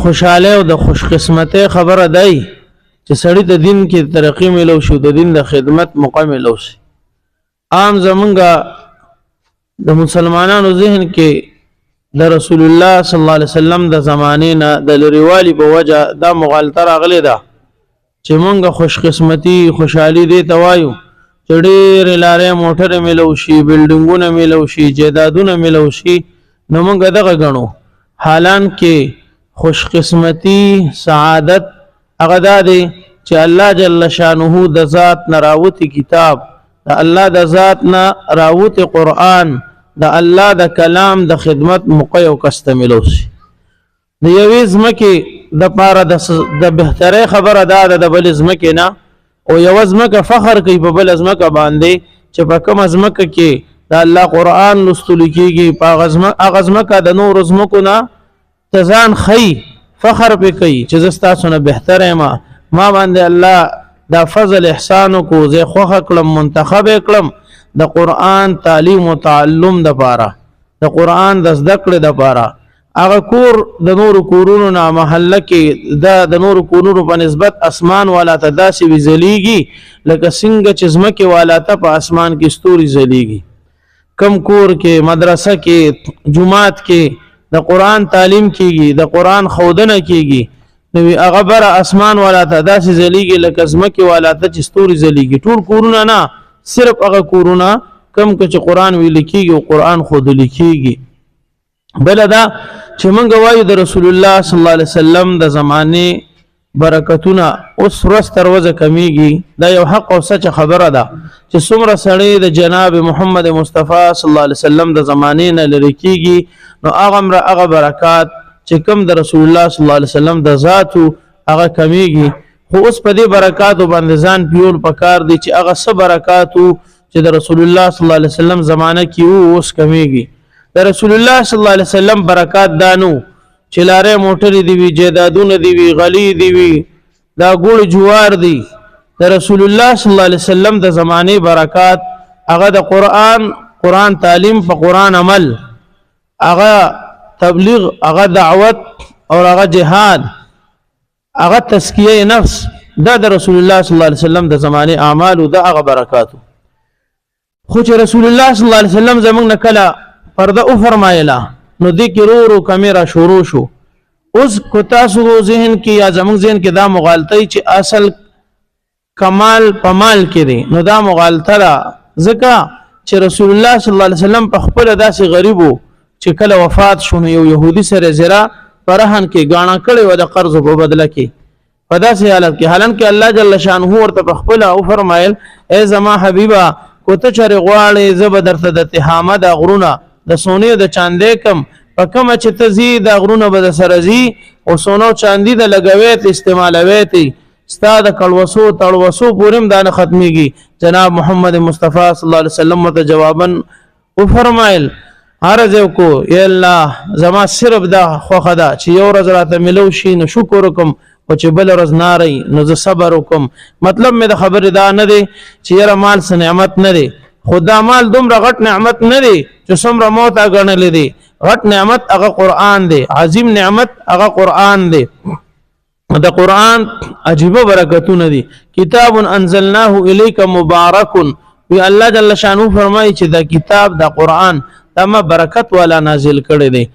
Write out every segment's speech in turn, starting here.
خوشاله او د خوش قسمته خبره دی چې سړی د دین کې ترقی ملو شو د دین د خدمت مکمل شي. عام زمونږ د مسلمانانو ذهن کې د رسول الله صلی الله علیه وسلم د زمانه نه د لريوالي په وجه دا مغالطه راغلی ده چې مونږ خوش قسمتي خوشحالي دي توایو چې ډېر لارې موټر ملو شي بلډینګونه ملو شي جیدادونه ملو شي نو مونږ دغه غنو. حالان کې خوش قسمتی سعادت هغه دا دی چې الله جل شانه د ذات نه راوتی کتاب د الله د ذات نه راوتی قرآن د الله د کلام د خدمت موقع او کستملو شي. د یوې ځمکې د پاره د بهتره خبره دا ده د بل ځمکې نه او یو ځمکه فخر کوي په بل ځمکه باندې چې په کوم ځمکه کې د الله قرآن لوستل کېږي په هغه ځمکه د نور ځمکو نه تزان خی فخر پہ کئی چې زستا سونه بهتر ما باندې الله دا فضل احسان کو زه خوخ کلم منتخب کلم د قرآن تعلیم او تعلم د پاره د قرآن د زده کړې د پاره هغه کور د نور کورونو نه محله کې د نور کورونو په نسبت اسمان والا ته داسې وزلیږي لکه څنګه چې ځمکې والا ته په اسمان کې ستوري زلیږي. کم کور کې مدرسه کې جماعت کې د قرآن تعلیم کیږي د قرآن خودنه کیږي نو هغه بر اسمان والا ته داسې زلیږي لکه ځمکې والا ته چې ستوري زلیږي. ټول کورونه نه صرف هغه کورونه کم چې قرآن ویل کیږي او قرآن خود لیکيږي. بل دا چې موږ وایو د رسول الله صلی الله علیه وسلم د زمانه برکتونه اوس ورځ تر ورځې کمیږي. دا یو حق او سچ خبره ده چې څومره سړی د جناب محمد مصطفی صلی الله علیه وسلم د زمانه نه لری کیږي نو هغه برکات چې کوم د رسول الله صلی الله علیه وسلم د ذاتو هغه کمیږي. خو اوس په دې برکاتو باندې ځان پیول پکار دي چې هغه څه برکاتو چې د رسول الله صلی الله علیه وسلم زمانه کې اوس کمیږي. د رسول الله صلی الله علیه وسلم برکات دانو چې لارې موټرې دی وی جیدادونه دی وی غلی دی وی دا ګوړ جوار دی. د رسول الله صلی الله علیه وسلم د زمانه برکات هغه د قرآن تعلیم په قرآن عمل هغه تبلیغ هغه دعوت او هغه جهاد هغه تزکیه نفس دا د رسول الله صلی الله علیه وسلم د زمانه اعمال او د هغه برکاتو. خو چې رسول الله صلی الله علیه وسلم زمونږ نه کله پرده او فرمایلا نو دې کې رو کمیرا شروع شو. اوس کو تاسو ذهن کې یا زمونږ ذهن کې دا مغالطه چې اصل کمال پمال کې دی نو دا مغالطه را ځکه چې رسول الله صلی الله علیه وسلم په خپل داسې غریبو چې کله وفات شونه یو يهودي سره زرا پرهن کې غاڼه کړي و د قرض په بدله کې په داسې حالت کې حالان کې الله جل شانه ورته خپل او فرمایل ای زما حبیبا کوته چر غواړي زب درته د تهامه د غرونه د سونی د چاندې کم په کوم چې تزيد غرونه به سره زی او سونو چاندی د لګوي استعمالوي ته استاد کلوسو تړوسو پورم دانه ختميږي. جناب محمد مصطفی صلی الله علیه وسلم ته جوابا او فرمایل عرض کو یا الله زما صرف دا خوخه دا چې یو ورځ راته ملو شي نو شکر وکم او چې بل ورځ ناري نو زه صبر وکم. مطلب مې د خبره دا نه دی چې یره مال سه نعمت نه دی خدا مال دومره غټ نعمت نه دی چې څومره موت اغنل دی. غټ نعمت هغه قرآن دی عظیم نعمت هغه قرآن دی. د قرآن عجیب برکتونه دي. کتاب انزلناه الیک مبارک وی الله جل شانو فرمایي چې دا کتاب د قرآن تمه برکت والا نازل کړي دي.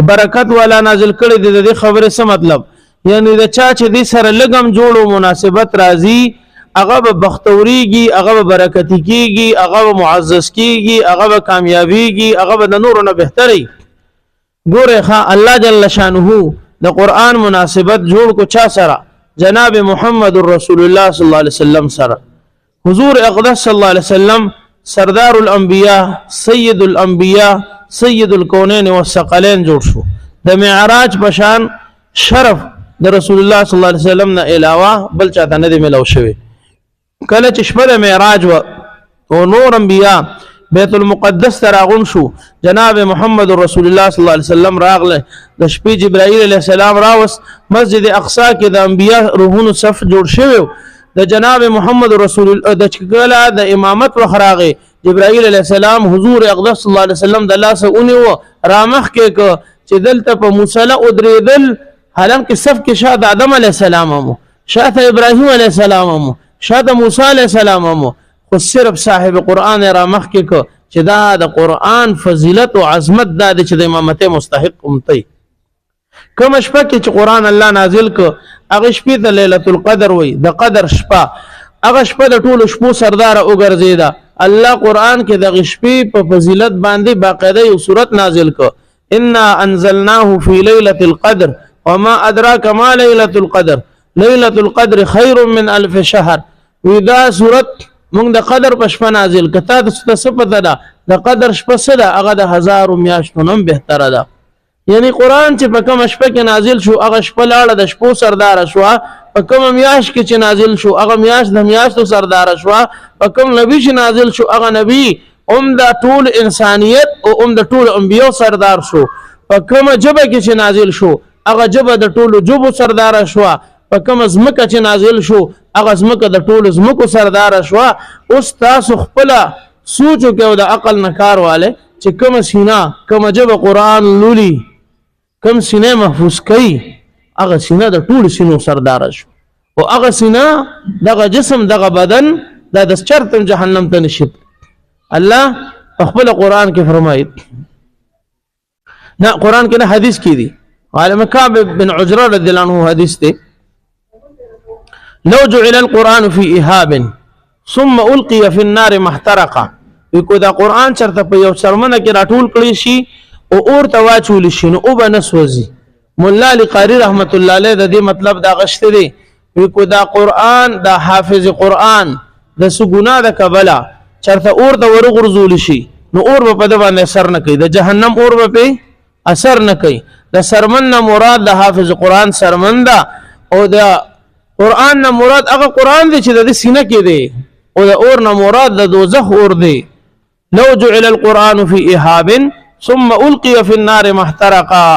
برکت والا نازل کړي دي د خبره څه مطلب یعنی د چا چې دې سره لګم جوړو مناسبت راځي هغه به بختوریږي هغه به برکتی کیږي هغه به معزز کیږي هغه به کامیابیږي هغه به د نور نه بهتري. ګوره ښا الله جل شانه د قرآن مناسبت جوړ کو چا سره جناب محمد رسول الله صلی الله علیه وسلم سره. حضور اقدس صلی الله علیه وسلم سردار الانبیاء سید الانبیاء سید الکونین والثقلین جوړ شو. د معراج پشان شرف د رسول الله صلی الله علیه وسلم نه علاوه بل چاته نه دی ملو شوی. کله چې شپه د معراج او نور انبیاء بیت المقدس تراغون شو جناب محمد رسول الله صلی الله علیه وسلم راغله د شپې جبرائیل علیه السلام راوس مسجد اقصا کې د انبیاء روحونو صف جوړ شوی د جناب محمد رسول الله د چکلا د امامت وخراغه جبرائیل علیه السلام حضور اقدس صلی الله علیه وسلم د الله سره اونې و رامخ کې چې دلته په مصلی او درېدل حالانکه صف کې شاته آدم علیه السلام هم شاته ابراهیم علیه السلام هم شاته موسی علیه السلام هم خو صرف صاحب قرآن را مخکې کو چې دا د قرآن فضیلت او عظمت دا چې د امامت مستحق امتی. کوم شپه کې چې قرآن الله نازل کو هغه شپې ته ليله القدر وای د قدر شپه. هغه شپه د ټولو شپو سردار وګرځیدا. الله قرآن کې د شپې په فضیلت باندې باقاعده یو سورت نازل کو انا انزلناه فی ليله القدر وما ادراک ما ليله القدر ليله القدر خير من الف شهر. ودا سورت موږ د قدر په شپه نازل کته د صفته ده د قدر شپه سره هغه د 1000 میاشتو نوم بهتره ده. یعنی قرآن چې په کوم شپه کې نازل شو هغه شپه لاړه د شپو سردار شو. په کوم میاشت کې چې نازل شو هغه میاشت د میاشتو سردار شو. په کوم نبی چې نازل شو هغه نبی د ټول انسانیت او د ټول انبیو سردار شو. په کوم جبه کې چې نازل شو هغه جبه د ټول جبو سردار شو. په کوم زمکه چې نازل شو هغه زمکه د ټول زمکو سردار شو. اوس تاسو خپل سوچو کې او د عقل نه کار واله چې کوم سینا کوم جبه قرآن لولي کوم سینه محفوظ کړي هغه سینه د ټول سینو سردار شو. او هغه سینه دغه جسم دغه بدن د چرتم جهنم ته نشي. الله خپل قرآن کې فرمایي نه قرآن کې نه حدیث کې دي. عالم کعب بن عجرة رضی الله عنه حدیث ته لو جعل القرآن في إهاب ثم ألقي في النار محترقا. وکو دا قرآن چرته په یو شرمنه کې راټول کړی شي او اور ته واچول شي نو او به نسوځي. مولا علی قاری رحمت الله علیه د دې مطلب دا غشته دی. وکو دا قرآن دا حافظ قرآن د سګونا د کبلا چرته اور ته ورغورځول شي نو اور په د باندې اثر نه کوي. د جهنم اور په اثر نه کوي. د سرمن نه مراد د حافظ قرآن سرمن ده او د قرآن نه مراد هغه قرآن دی چې د سینه کې دی او د اور نه مراد د دوزخ اور دی. لو جعل القرآن في إهاب ثم ألقي في النار محترقا.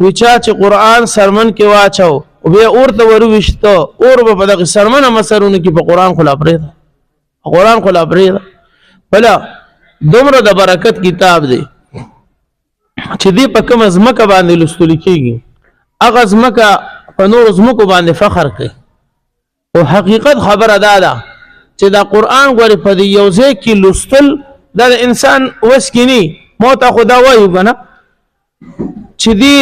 وچا چې قرآن سرمن کې واچو او بیا اور ته ورويشته اور په دغه سرمنه مسرونه کې په قرآن خلا پرېدا قرآن خلا پرېدا. بلا دومره د برکت کتاب دی چې دی په کوم ځمکه باندې لوستل کېږي هغه ځمکه په نور ځمکو باندې فخر کوي. او حقیقت خبره ده چې دا قرآن غوړي په یو ځای کې لوستل دا انسان وس کې نه موت خدا وایو کنه چې دی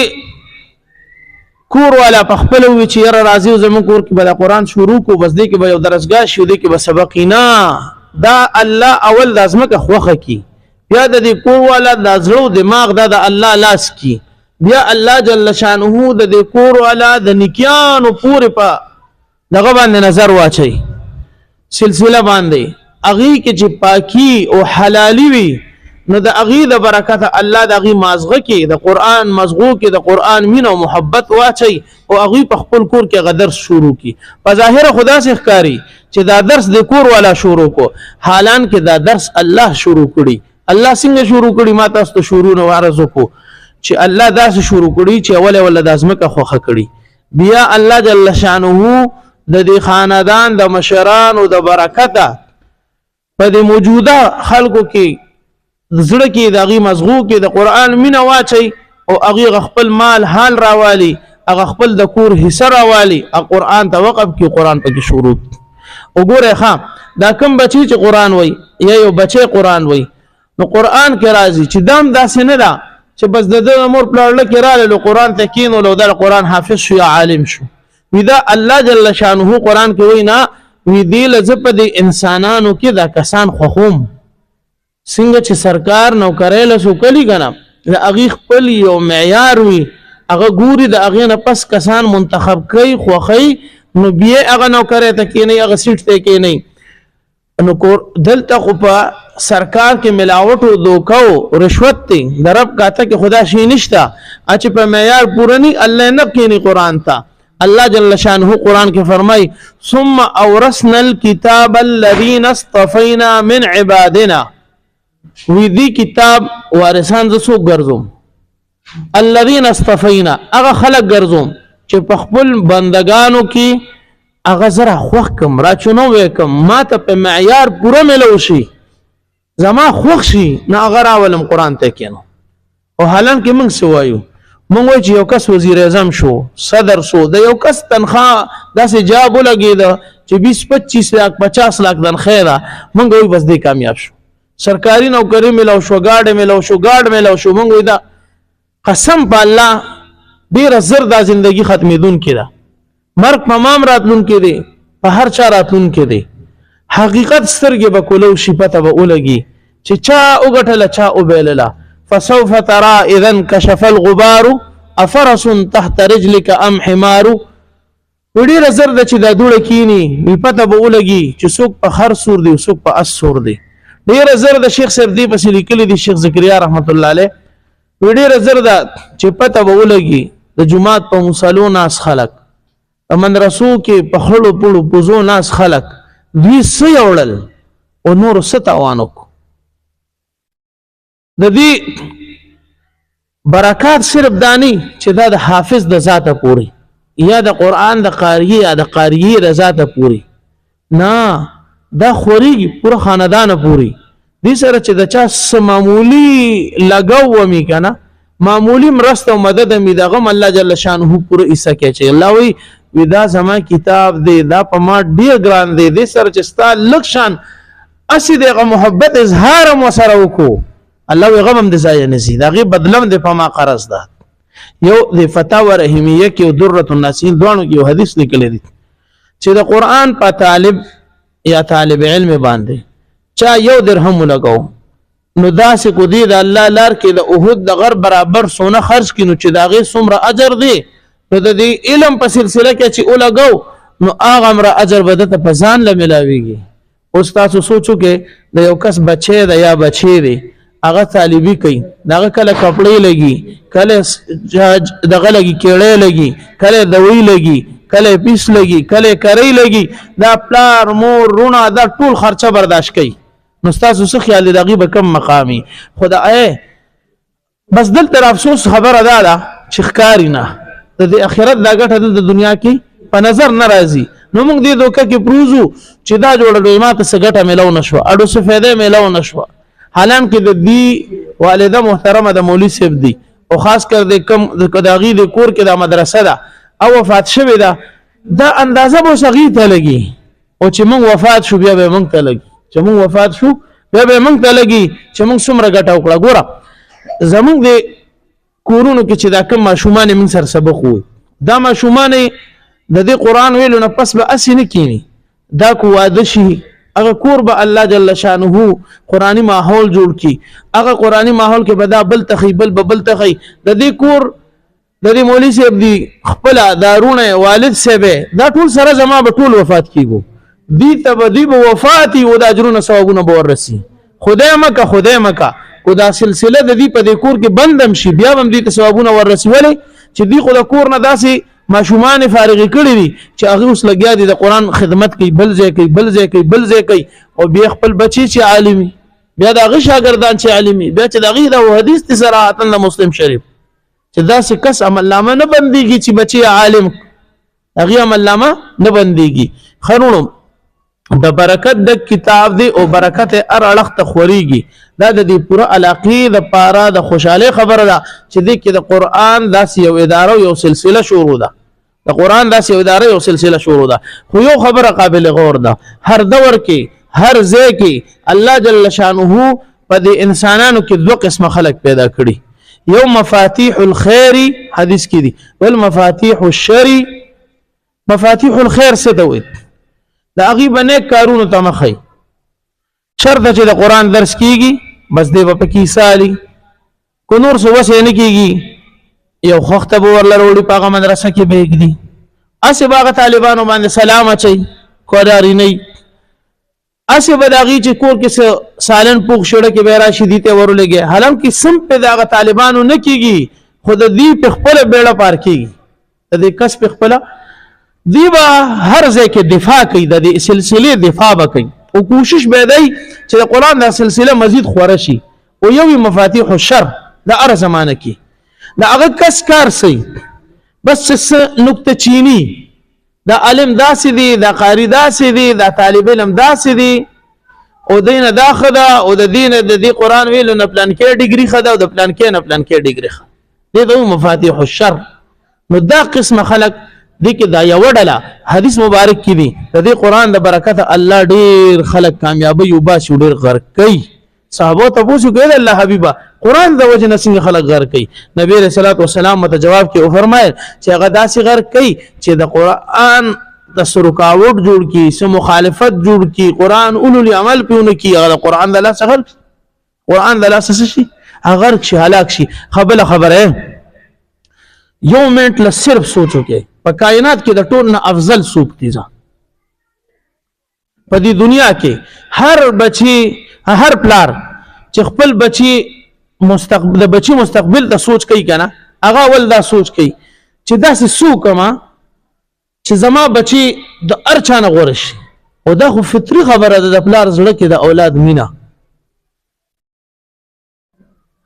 کور والا په خپل وی چې یاره راځي زمون کور کې به قرآن شروع کو بس دی کې به یو درسګاه شو دی کې به سبق نه دا الله اول د ځمکه خوخه کی بیا د دې کور والا د زړه دماغ د الله لاس کی بیا الله جل شانه د دې کور والا د نکیانو پورې په دغه باندې نظر واچي سلسله باندې اغي کې چې پاکي او حلالي وي نو د اغي د برکت الله د اغي مازغه کې د قرآن مزغو کې د قرآن مين او محبت واچي او اغي په خپل کور کې غدر شروع کی. په ظاهر خدا سے ښکاری چې دا درس د کور والا شروع کو حالان کې دا درس الله شروع کړي. الله څنګه شروع کړي ما تاسو ته شروع نو عرض کو چې الله داسې شروع کړي چې اول ول د ازمکه خوخه کړي. بیا الله جل شانه د دې خاندان د مشران او د برکت په دې موجوده خلکو کې زړه کې د اغي مزغو کې د قرآن مینا واچي او اغي خپل مال حال راوالي اغه خپل د کور حصہ راوالي قرآن ته وقف کې قرآن په شروع. وګوره ښا دا کوم بچي چې قرآن وای یا یو بچي قرآن وای نو قرآن کې راځي چې دام داسې نه ده چې بس د امور پلان لکه رااله قرآن ته کینو لو د قرآن حافظ شو یا عالم شو. ودا الله جل شانه قرآن کې وینا وی دی لزپ د انسانانو کې دا کسان خوخوم څنګه چې سرکار نوکرې له سو کلی کنه د اغي خپل یو معیار وي هغه ګوري د اغي نه پس کسان منتخب کوي خوخی نو بیا هغه نوکرې ته کې نه هغه سیټ ته کې نه نو کو دلته خو په سرکار کې ملاوت او دوکاو رشوت ته درب کاته کې خدا شي نشتا اچ په معیار پورنی الله نه کېنی قرآن ته. الله جل شانه قرآن کې فرمای ثم اورثنا الكتاب الذين اصطفينا من عبادنا. وی دی کتاب وارثان ز سو ګرځوم الذين اصطفينا هغه خلق ګرځوم چې په خپل بندگانو کې هغه زرا خوخ کم را چونو وکم ما ته په معیار پوره ملو شي زما خوخ شي نه هغه راولم قرآن ته کینو. او حالان کې موږ سوایو مونږ وایو چې یو کس وزیر اعظم شو صدر شو د یو کس تنخواه داسې جاب ولګېده چې 20-25 لاک 50 لاک تنخواه ده مونږ وایو بس دی کامیاب شو سرکاري نوکری ملو شو ګاډ ملو شو مونږ وایو دا قسم په الله ډېره زر دا زندگی ختمېدونکې ده مرګ په مام راتلونکی دی په هر چا راتلونکی دی حقیقت سترګې به کولو شي پته به ولګي چې چا وګټله چا وبیلله فسوف ترى اذا انكشف الغبار افرس تحت رجلك ام حمار وړي زر د چې دا دوړه کینی می پته به ولګي چې څوک په خر سور دی څوک په اس سور دی ډیر زر د شیخ صاحب دی په لیکلي دی شیخ زکریا رحمت الله علیه وړي زر د چې پته به ولګي د جمعات په مصالو ناس خلق مدرسو کې په خړو پړو پوزو ناس خلق دوی سې وړل او نور ستاوانو د دې برکات صرف دانی چې دا د حافظ د ذاته پوری یا د قران د قاری یا د قاری د ذاته پوری نه دا خوري پوره خاندان پوری دې سره چې د چا معمولی لګاو می کنه معمولی مرسته او مدد می دغه الله جل شانه پوره ایسه کې چې الله وی ودا زما کتاب دی دا په ما ډیر ګران دی دې سره چې ستا لکشان اسی دغه محبت اظهار مو سره وکړو الله وی غم د ځای نزي دا غي بدلم د پما قرض ده یو د فتاوا رحیمیه کې او درۃ الناسین دوانو کې یو حدیث لیکل دي چې د قران په طالب یا طالب علم باندې چا یو درهم لګاو نو داسې کو دی د الله لار کې د احد د غر برابر سونه خرج کینو چې دا غي څومره اجر دی نو د دې علم په سلسله کې چې ولګاو نو هغه امر اجر بدته په ځان ل ملاويږي اوس تاسو سوچو کې د یو کس بچي د یا بچي دی هغه طالبي کوي داغه کله کپړې لګي کله دغه لګي کېړې لګي کله دوی لګي کله پیس لګي کله کرای لګي دا پلار مور رونه دا ټول خرچه برداشت کوي نو تاسو څه خیال دغه به کم مقامي خدای بس دلته افسوس خبره ده چې ښکاری نه د اخرت دا ګټه د دنیا کې په نظر ناراضي نو موږ دې دوکه کې پروزو چې دا جوړه ماته څه ګټه ملو نشو اډو څه فائدې ملو نشو حالان کې د دې والده محترمه د مولوی صاحب دی او خاص کر د کم د کداغي د کور کې د مدرسه ده او وفات شوه ده دا اندازه به صغیر ته لګي او چې موږ وفات شو بیا به موږ ته لګي چې موږ وفات شو بیا به موږ ته لګي چې موږ څومره ګټه وکړه ګوره زموږ د کورونو کې چې دا کوم ماشومان موږ سره سبق وي دا ماشومان د دې قران ویلو نه پس به اسې نه کینی دا کو واده شي هغه کور به الله جل شانه قرآنی ماحول جوړ کی هغه قرآنی ماحول کې بدا بل تخی بل تخی د دې کور د دې مولوی صاحب دی خپل دارونه والد صاحب دا ټول سره زما به ټول وفات کیږي دی ته بدی به وفات او د اجرونه ثوابونه به ورسي خدای مکه کو دا سلسله د دې په دې کور کې بندم شي بیا هم دې ته ثوابونه ورسي ولی چې دی خو د کور نه داسي ماشومان فارغ کړي دي چې هغه اوس لګیا دي د قران خدمت کوي بل ځای کوي او بیا خپل بچي چې عالمي بیا د هغه شاګردان چې عالمي بیا چې دغه د حدیث ته صراحتن د مسلم شریف چې دا څه کس عمل نامه نه بنديږي چې بچي عالم هغه عمل نامه نه بنديږي خرونو د برکت د کتاب دی او برکت ار اړخ ته خوريږي دا د دې پوره علاقې د پاره د خوشاله خبره ده چې د کې د قران داس یو اداره یو سلسله شروع ده د قران داس یو اداره یو سلسله شروع ده خو یو خبره قابل غور ده هر دور کې هر ځای کې الله جل شانه په دې انسانانو کې دوه قسم خلق پیدا کړي یو مفاتيح الخير حدیث کې دي بل مفاتيح الشر مفاتيح الخير څه دوی دا غیب نه کارونه تمخی شرط چې د قران درس کیږي بس دی په کې سالي کو نور څه وسه نه کیږي یو وخت به ورل وروړي په مدرسه کې بهګدي اسه باغ طالبانو باندې سلام اچي کوداري نه اسه بداغي چې کور کې سالن پوښ شوړه کې به راشي دي ته ورولېږي حالانکه سم په داغه طالبانو نه کیږي خود دې په خپل بیړه پار کیږي د دې کس په خپل دیبا هر ځای کې دفاع کوي د دې سلسله دفاع وکړي او کوشش به دی چې د قران د سلسله مزید خوره شي او یو مفاتيح الشر د ار زمانه کې دا هغه کس کار سي بس نقطه چینی دا علم داسې دی دا قاری داسې دی دا طالب علم داسې دی او دینه داخله او د دین د دې قران ویلو نه پلان کې ډیګري خدا او د پلان کې نه پلان کې ډیګري خدا دې ته مفاتيح الشر. نو دا قسم خلق دې کې دا یو ډله حدیث مبارک کې دي د دې قران د برکت الله ډیر خلق کامیابی او باسي ډیر غر کوي. صحابه ته پوښتنه کوي الله حبیبا قران د وجه نسنګ خلق غر کوي. نبی رسول الله والسلام مت جواب کې او فرمایل چې هغه داسې غر کوي چې د قران د سرکاوټ جوړ کی سم مخالفت جوړ کی قران اولو عمل پیونه کی هغه قران د الله څخه قران د الله څخه شي اگر شي هلاک شي. خبره یو منټ ل صرف سوچو کې په کائنات کې د ټول نه افضل څوک دي په دې دنیا کې. هر بچي هر پلار چې خپل بچي مستقبل ته سوچ کوي کنه هغه ول دا سوچ کوي چې داسې څوک ما چې زما بچي د ارچانه غورش او دا خو فطری خبره ده د پلار زړه کې د اولاد مینا.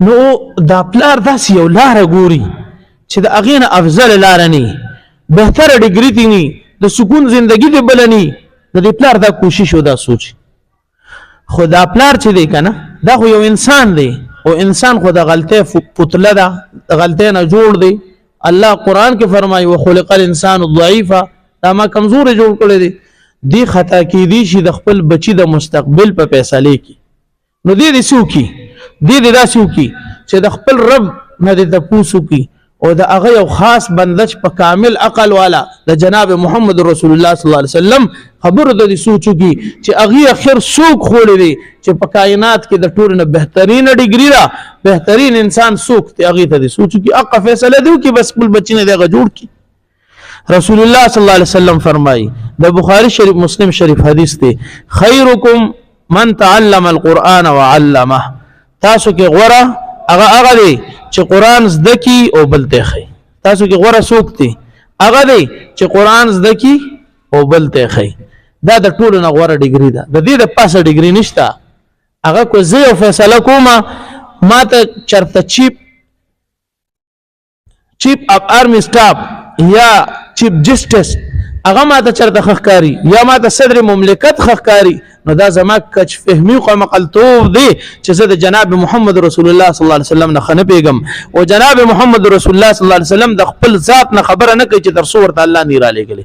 نو دا پلار داسې یو لار ګوري چې د اغینه افضل لار نه بهتر ډیګری دی نه د سکون زندگی دی بلنی د دې پلار دا کوشش او دا سوچ. خدا پلار چې دی کنه دا خو یو انسان دی او انسان خو د غلطه پتله ده د غلطه نه جوړ دی. الله قران کې فرمایي وخلق الانسان ضعیفا دا ما کمزور جوړ کړی دی. دی خطا کې دی چې د خپل بچی د مستقبل په فیصله کې نو دی سوکي دی دا سوکي چې د خپل رب نه د پوسو کی او د هغه یو خاص بندش په کامل عقل والا د جناب محمد رسول الله صلی الله علیه وسلم خبر د سوچو کی چې هغه اخر سوق خولې دی چې په کائنات کې د ټول نه بهترین ډیګری را بهترین انسان سوق ته هغه ته سوچو کی اق فیصله دی کی بس خپل بچی نه دغه جوړ کی. رسول الله صلی الله علیه وسلم فرمایي د بخاری شریف مسلم شریف حدیث دی خیرکم من تعلم القرآن وعلمه. تاسو کې غوره هغه دی چې قران زده کی او بل ته خي. تاسو کې غوړه سوک دي هغه دی چې قران زده کی او بل ته خي. دا د ټولو نه غوړه ډیګری ده د دې د پاسه ډیګری نشته. هغه کو زه فیصله کوم ما ته چرته چیپ اپ آرمی سټاف یا چیف جسټس هغه ما ته چرته خخکاری یا ما ته صدر مملکت خخکاری نو دا زما کچ فهمی او مقلتوب دی چې زه د جناب محمد رسول الله صلی الله علیه وسلم نه خنه پیغام او جناب محمد رسول الله صلی الله علیه وسلم د خپل ذات نه خبره نه کوي چې تر څو ورته الله نه را لګلی.